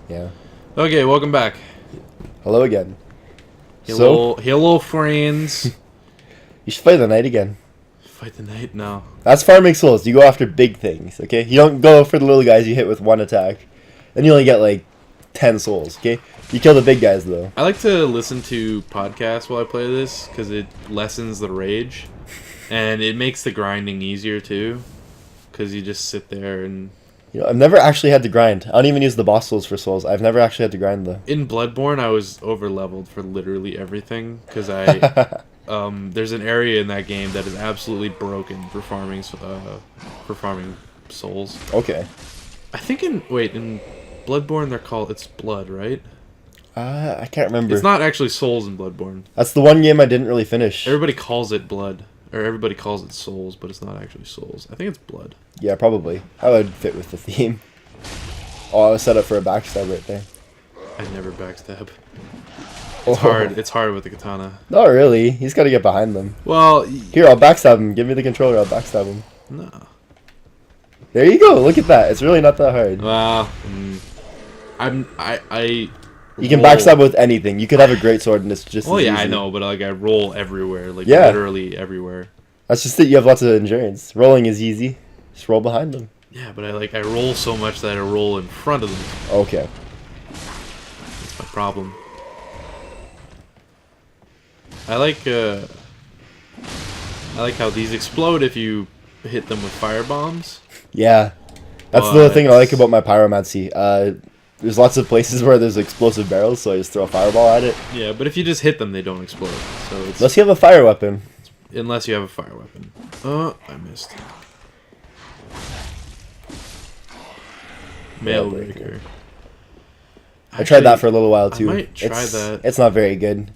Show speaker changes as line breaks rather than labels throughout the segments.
Yeah.
Okay, welcome back.
Hello again.
Hello, friends.
You should play the knight again.
Fight the knight? No.
That's farming souls. You go after big things, okay? You don't go for the little guys you hit with one attack. Then you only get like 10 souls, okay? You kill the big guys though.
I like to listen to podcasts while I play this because it lessens the rage. And it makes the grinding easier too. Because you just sit there and...
You know, I've never actually had to grind. I don't even use the boss souls for souls. I've never actually had to grind though.
In Bloodborne, I was over-leveled for literally everything. Because I... there's an area in that game that is absolutely broken for farming souls.
Okay.
I think in Bloodborne it's blood, right?
I can't remember.
It's not actually souls in Bloodborne.
That's the one game I didn't really finish.
Everybody calls it blood, or everybody calls it souls, but it's not actually souls. I think it's blood.
Yeah, probably. That would fit with the theme. Oh, I was set up for a backstab right there.
I never backstab. It's hard. It's hard with the katana.
Not really. He's got to get behind them.
Well,
here, I'll backstab him. Give me the controller. I'll backstab him.
No.
There you go. Look at that. It's really not that hard.
Well,
You can backstab with anything. You could have a great sword and it's just.
Oh yeah,
easy.
I know, but like I roll everywhere, like
yeah.
literally everywhere.
That's just that you have lots of endurance. Rolling is easy. Just roll behind them.
Yeah, but I roll so much that I roll in front of them.
Okay.
That's my problem. I like how these explode if you hit them with fire bombs.
Yeah, that's the thing I like about my pyromancy. There's lots of places where there's explosive barrels, so I just throw a fireball at it.
Yeah, but if you just hit them, they don't explode. So it's,
unless you have a fire weapon.
Unless you have a fire weapon. Oh, I missed. Mailbreaker.
I tried that for a little while too.
I might try that.
It's not very good.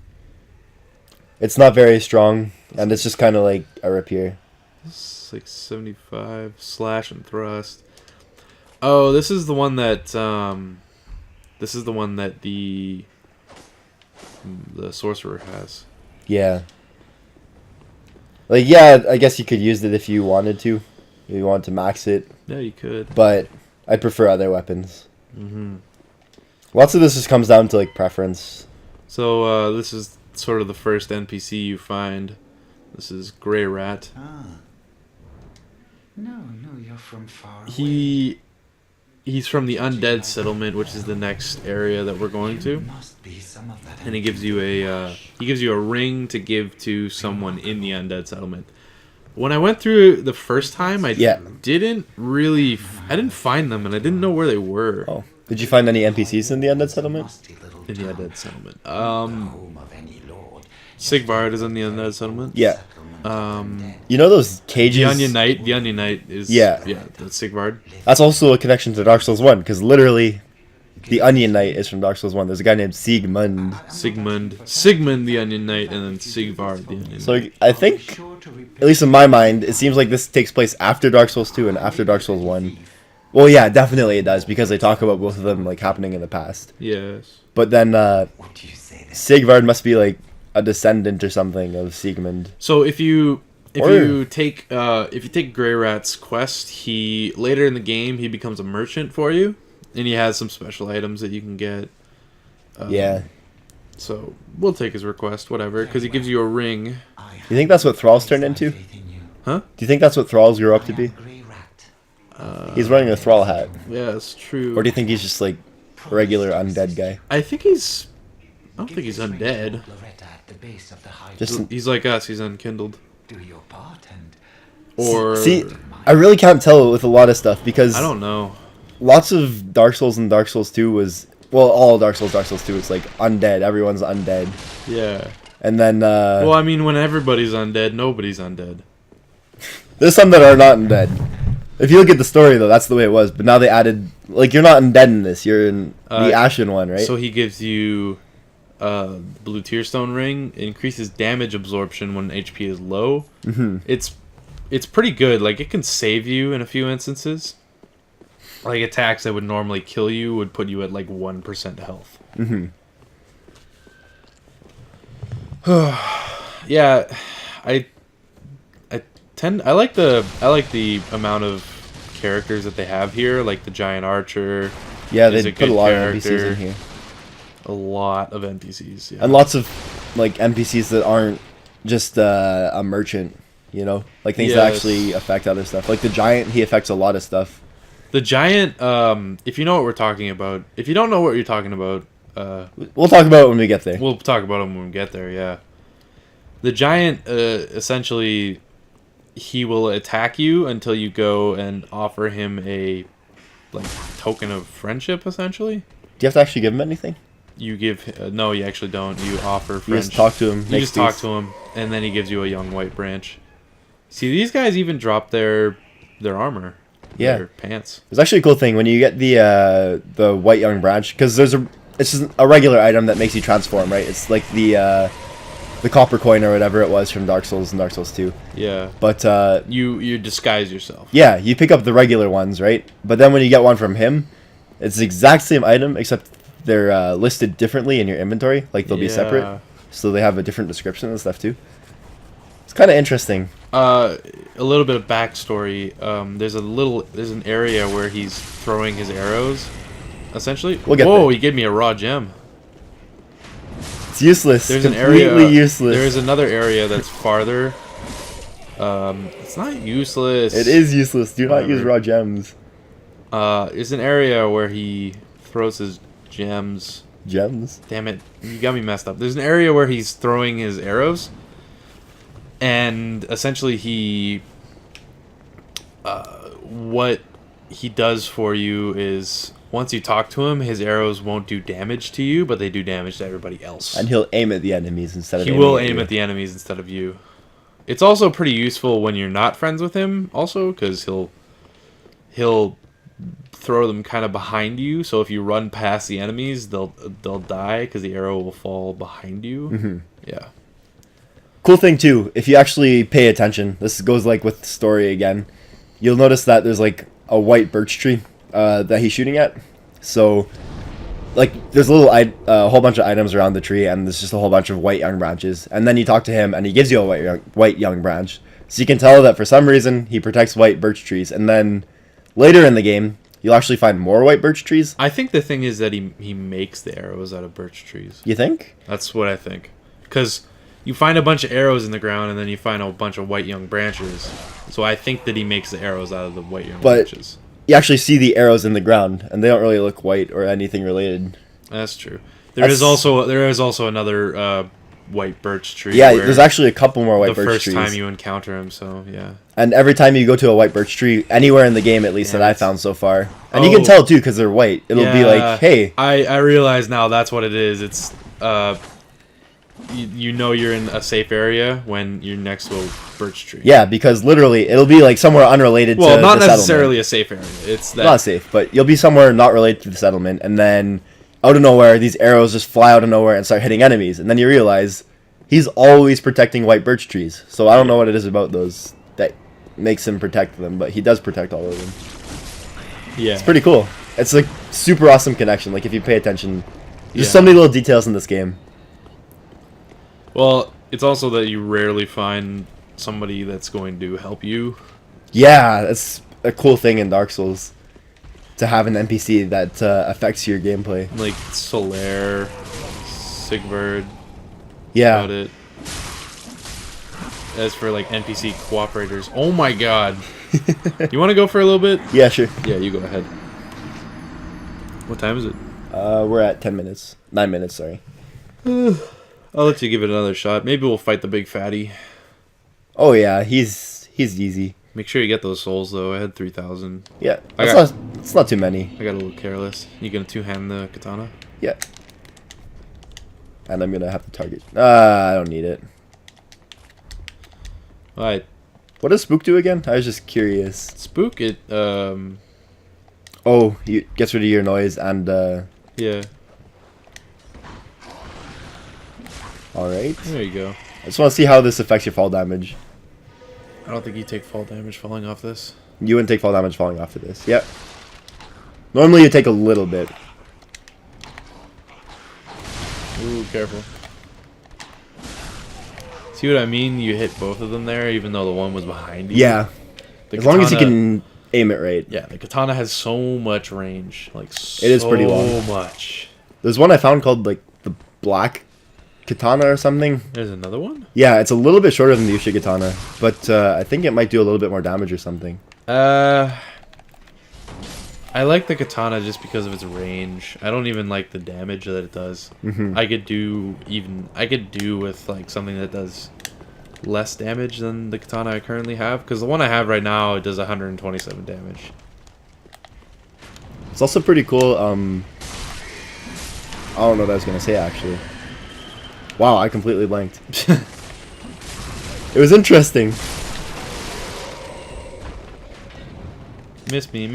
It's not very strong, and it's just kind of like a rapier.
It's like 75 slash and thrust. Oh, this is the one that the sorcerer has.
Yeah. Like, yeah, I guess you could use it if you wanted to. If you wanted to max it.
Yeah, you could.
But I prefer other weapons.
Mm-hmm.
Lots of this just comes down to, like, preference.
So, this is sort of the first NPC you find. This is Grey Rat.
Ah. No, you're from far away.
He's from the Undead Settlement, which is the next area that we're going to. And he gives you a ring to give to someone in the Undead Settlement. When I went through the first time, I didn't find them, and I didn't know where they were.
Oh, did you find any NPCs in the Undead Settlement?
In the Undead Settlement, Sigvard is in the Undead Settlement.
Yeah. You know those cages?
The Onion Knight is... Yeah, that's Sigvard.
That's also a connection to Dark Souls 1, because literally, the Onion Knight is from Dark Souls 1. There's a guy named Sigmund
the Onion Knight, and then Sigvard the Onion Knight.
So I think, at least in my mind, it seems like this takes place after Dark Souls 2 and after Dark Souls 1. Well, yeah, definitely it does, because they talk about both of them like happening in the past.
Yes.
But then, Sigvard must be like a descendant or something of Sigmund.
So if you take Grey Rat's quest, later in the game he becomes a merchant for you, and he has some special items that you can get.
Yeah.
So we'll take his request, whatever, because he gives you a ring.
You think that's what Thrall's turned into?
Huh?
Do you think that's what Thrall's grew up to be? He's wearing a Thrall hat.
Yeah, it's true.
Or do you think he's just like a regular undead guy?
I don't think he's undead. He's like us. He's unkindled. Or
see, I really can't tell with a lot of stuff because
I don't know.
Lots of Dark Souls and Dark Souls 2 was all Dark Souls 2. It's like undead. Everyone's undead.
Yeah.
And then
well, I mean, when everybody's undead, nobody's undead.
There's some that are not undead. If you look at the story though, that's the way it was. But now they added like you're not undead in this. You're in the Ashen one, right?
So he gives you blue tearstone ring. It increases damage absorption when HP is low.
Mm-hmm.
It's pretty good. Like it can save you in a few instances. Like attacks that would normally kill you would put you at like 1% health.
Mm-hmm.
Yeah, I like the amount of characters that they have here, like the giant archer,
Yeah,
is
they put a
good
lot of NPCs
character.
in here.
A lot of NPCs, yeah.
And lots of like NPCs that aren't just a merchant, you know, like things that
Yes.
actually affect other stuff. Like the giant, he affects a lot of stuff.
The giant, if you know what we're talking about, if you don't know what you're talking about,
We'll talk about it when we get there.
we'll talk about him when we get there, yeah. The giant, essentially, he will attack you until you go and offer him a, like, token of friendship, essentially.
Do you have to actually give him anything?
You give, no, you actually don't. You offer
You
friendship.
just talk to him.
You
make
just talk
peace.
to him, and then he gives you a young white branch. See, these guys even drop their armor.
Yeah.
Their pants.
It's actually a cool thing when you get the white young branch, because it's just a regular item that makes you transform, right? It's like the copper coin or whatever it was from Dark Souls and Dark Souls 2.
Yeah.
But
You disguise yourself.
yeah, you pick up the regular ones, right? But then when you get one from him, it's the exact same item except they're listed differently in your inventory. Like they'll be separate,
Yeah.
so they have a different description and stuff too. It's kind of interesting.
A little bit of backstory. There's an area where he's throwing his arrows. Essentially.
We'll get
Whoa!
there.
He gave me a raw gem.
It's useless.
There's an
Completely
area.
useless.
There's another area that's farther. It's not useless.
It is useless. Do not use
Whatever.
raw gems.
There's an area where he throws his gems.
Gems.
Damn it! You got me messed up. There's an area where he's throwing his arrows, and essentially what he does for you is once you talk to him, his arrows won't do damage to you, but they do damage to everybody else.
And he'll aim at the enemies instead of
He will aim at the enemies instead of you. It's also pretty useful when you're not friends with him, also, because he'll throw them kind of behind you. So if you run past the enemies, they'll die because the arrow will fall behind you.
Mm-hmm.
Yeah.
Cool thing too, if you actually pay attention, this goes like with the story again, you'll notice that there's like a white birch tree that he's shooting at. So like there's a whole bunch of items around the tree, and there's just a whole bunch of white young branches, and then you talk to him and he gives you a white young branch, so you can tell that for some reason he protects white birch trees. And then later in the game you'll actually find more white birch trees.
I think the thing is that he makes the arrows out of birch trees.
You think?
That's what I think. Because you find a bunch of arrows in the ground, and then you find a bunch of white young branches. So I think that he makes the arrows out of the white young branches.
You actually see the arrows in the ground, and they don't really look white or anything related.
That's true. There is also another white birch tree.
Yeah,
where
there's actually a couple more white
the
birch
first
trees.
time you encounter him. So yeah.
And every time you go to a white birch tree, anywhere in the game at least
Yeah,
that I
it's-
found so far, and you can
Oh.
tell too because they're white. It'll be like, hey,
I realize now that's what it is. It's you know you're in a safe area when you're next to a birch tree.
yeah, because literally it'll be like somewhere unrelated
Well,
to
not
the
necessarily a safe area. It's that.
not safe, but you'll be somewhere not related to the settlement, and then out of nowhere, these arrows just fly out of nowhere and start hitting enemies, and then you realize he's always protecting white birch trees. So I don't know what it is about those that makes him protect them, but he does protect all of them.
Yeah.
It's pretty cool. It's like super awesome connection. Like if you pay attention, there's
Yeah.
so many little details in this game.
Well, it's also that you rarely find somebody that's going to help you.
Yeah, that's a cool thing in Dark Souls to have an NPC that affects your gameplay.
Like Solaire, Sigvard,
Yeah.
about it. As for like NPC cooperators, oh my god. You want to go for a little bit?
Yeah, sure.
Yeah, you go ahead. What time is it?
We're at 10 minutes. 9 minutes, sorry.
I'll let you give it another shot. Maybe we'll fight the big fatty.
Oh yeah, he's easy.
Make sure you get those souls though. I had 3,000.
Yeah,
I
it's not too many.
I got a little careless. You gonna two-hand the katana?
Yeah. And I'm gonna have to target. I don't need it.
Alright.
What does Spook do again? I was just curious.
Spook it,
Oh, he gets rid of your noise and,
yeah.
alright.
There you go.
I just want to see how this affects your fall damage.
I don't think you take fall damage falling off this.
You wouldn't take fall damage falling off of this. Yep. Normally you take a little bit.
Ooh, careful. See what I mean? You hit both of them there, even though the one was behind you.
Yeah.
The
As long as you
katana-
can aim it right.
Yeah, the katana has so much range. Like, so
It is pretty long.
much.
There's one I found called like the black katana or something.
There's another one?
Yeah, it's a little bit shorter than the Uchi katana, but I think it might do a little bit more damage or something.
I like the katana just because of its range. I don't even like the damage that it does. I could do with like something that does less damage than the katana I currently have, because the one I have right now, it does 127 damage.
It's also pretty cool. I don't know what I was gonna say actually. Wow, I completely blanked. It was interesting.
Miss me.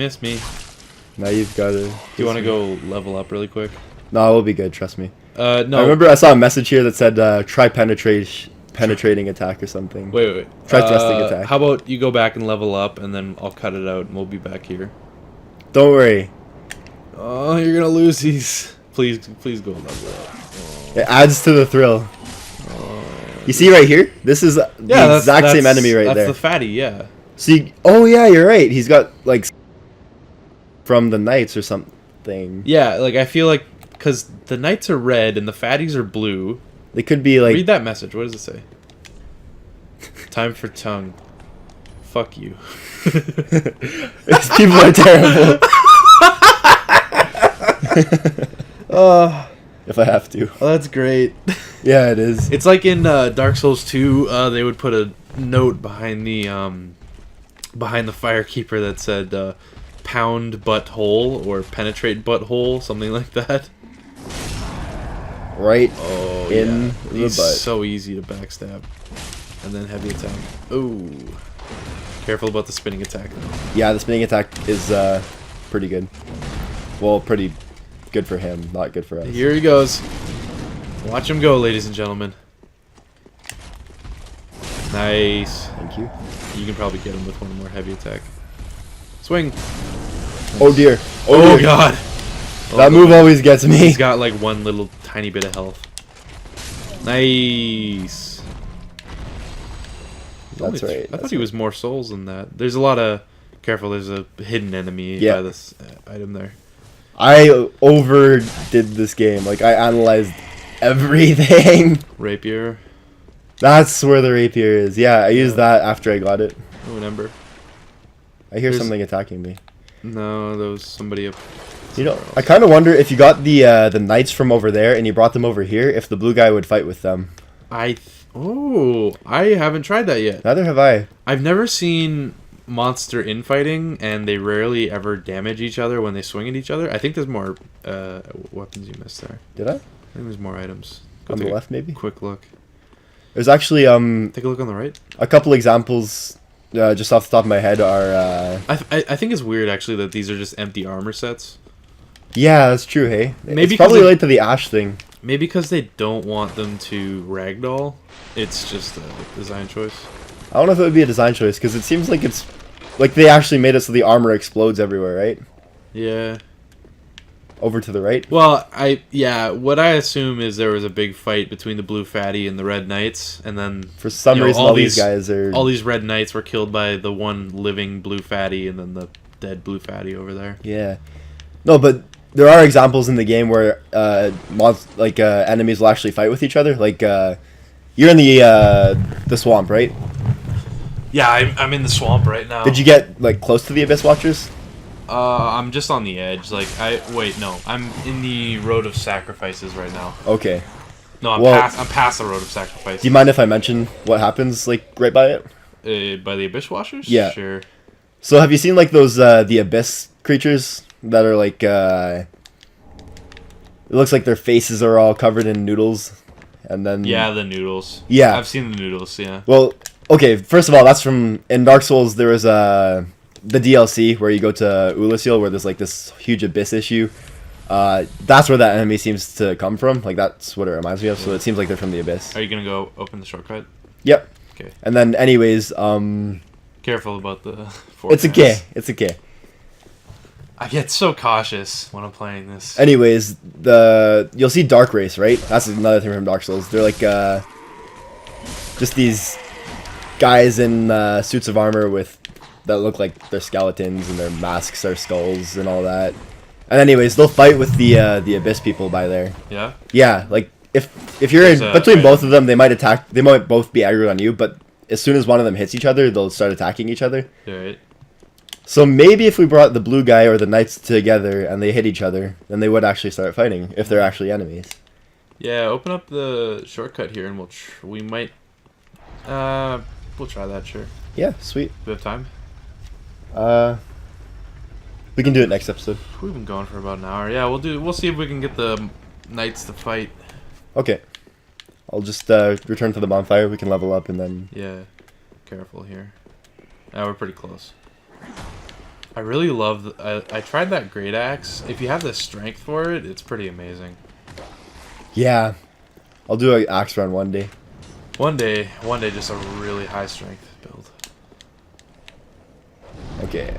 Now you've got to.
Do you want to go level up really quick?
No, we'll be good. Trust me.
No.
I remember I saw a message here that said try penetrating attack or something.
Wait.
Try thrusting attack.
How about you go back and level up, and then I'll cut it out, and we'll be back here.
Don't worry.
Oh, you're gonna lose these. Please go level up. Oh.
It adds to the thrill. You see right here? This is the exact same enemy right there.
That's the fatty, yeah.
See, oh yeah, you're right. He's got like from the knights or something.
Yeah, like I feel like because the knights are red and the fatties are blue.
They could be like.
Read that message. What does it say? Time for tongue. Fuck you.
These people are terrible. If I have to.
Oh, that's great.
Yeah, it is.
It's like in Dark Souls 2, they would put a note behind the firekeeper that said pound butthole or penetrate butthole, something like that.
Right
Oh,
in
yeah.
the
He's
butt.
so easy to backstab. And then heavy attack. Ooh. Careful about the spinning attack though.
Yeah, the spinning attack is pretty good. Well, pretty good for him, not good for us.
Here he goes. Watch him go, ladies and gentlemen. Nice.
Thank you.
You can probably get him with one more heavy attack. Swing.
Oh dear.
Oh
dear.
god.
That move always gets me.
He's got like one little tiny bit of health. Nice.
That's right.
I thought he was more souls than that. There's a lot of... Careful, there's a hidden enemy by this item there.
I overdid this game. Like, I analyzed everything.
Rapier.
That's where the rapier is. Yeah, I used that after I got it.
Oh, an ember.
I hear something attacking me.
No, there was somebody up...
You know, I kind of wonder if you got the knights from over there and you brought them over here, if the blue guy would fight with them.
I haven't tried that yet.
Neither have I.
I've never seen monster infighting, and they rarely ever damage each other when they swing at each other. I think there's more weapons you missed there.
Did I?
I think there's more items. Go
On the
take
left, maybe?
a quick look.
There's actually
Take a look on the right.
a couple examples just off the top of my head are...
I think it's weird, actually, that these are just empty armor sets.
Yeah, that's true, hey?
Maybe
it's probably
'cause
related to the Ash thing.
Maybe because they don't want them to ragdoll. It's just a design choice.
I don't know if it would be a design choice, because it seems like it's... Like, they actually made it so the armor explodes everywhere, right?
Yeah.
Over to the right?
Well, what I assume is there was a big fight between the blue fatty and the red knights, and then
For some reason, all these guys are...
all these red knights were killed by the one living blue fatty, and then the dead blue fatty over there.
Yeah. No, but there are examples in the game where enemies will actually fight with each other. Like, you're in the swamp, right?
Yeah, I'm in the swamp right now.
Did you get, like, close to the Abyss Watchers?
I'm just on the edge. Like, I'm in the Road of Sacrifices right now.
Okay.
No, I'm past the Road of Sacrifices.
Do you mind if I mention what happens, like, right by it?
By the Abyss Washers?
Yeah.
Sure.
So have you seen, like, those, the Abyss creatures that are, like, it looks like their faces are all covered in noodles, and then...
Yeah, the noodles.
Yeah.
I've seen the noodles, yeah.
Well, okay, first of all, that's from... In Dark Souls, there was, the DLC where you go to Ulasil, where there's, like, this huge Abyss issue. That's where that enemy seems to come from. Like, that's what it reminds me of, so it seems like they're from the Abyss.
Are you gonna go open the shortcut?
Yep.
Okay.
And then, anyways,
Careful about the
It's okay. It's okay.
I get so cautious when I'm playing this.
Anyways, you'll see Dark Race, right? That's another thing from Dark Souls. They're like just these guys in suits of armor with that look like they're skeletons and their masks are skulls and all that. And anyways, they'll fight with the Abyss people by there.
Yeah.
Yeah, like if you're
There's
in
a
between
item.
both of them, they might attack. They might both be aggroed on you, but as soon as one of them hits each other, they'll start attacking each other.
Alright.
So maybe if we brought the blue guy or the knights together and they hit each other, then they would actually start fighting if they're actually enemies.
Yeah, open up the shortcut here, and we might we'll try that. Sure.
Yeah, sweet.
Do we have time?
We can do it next episode.
We've been going for about an hour. Yeah, we'll see if we can get the knights to fight.
Okay. I'll just return to the bonfire. We can level up and then.
Yeah. Careful here. We're pretty close. I really love. I tried that great axe. If you have the strength for it, it's pretty amazing.
Yeah, I'll do an axe run one day.
One day, just a really high strength build.
Okay.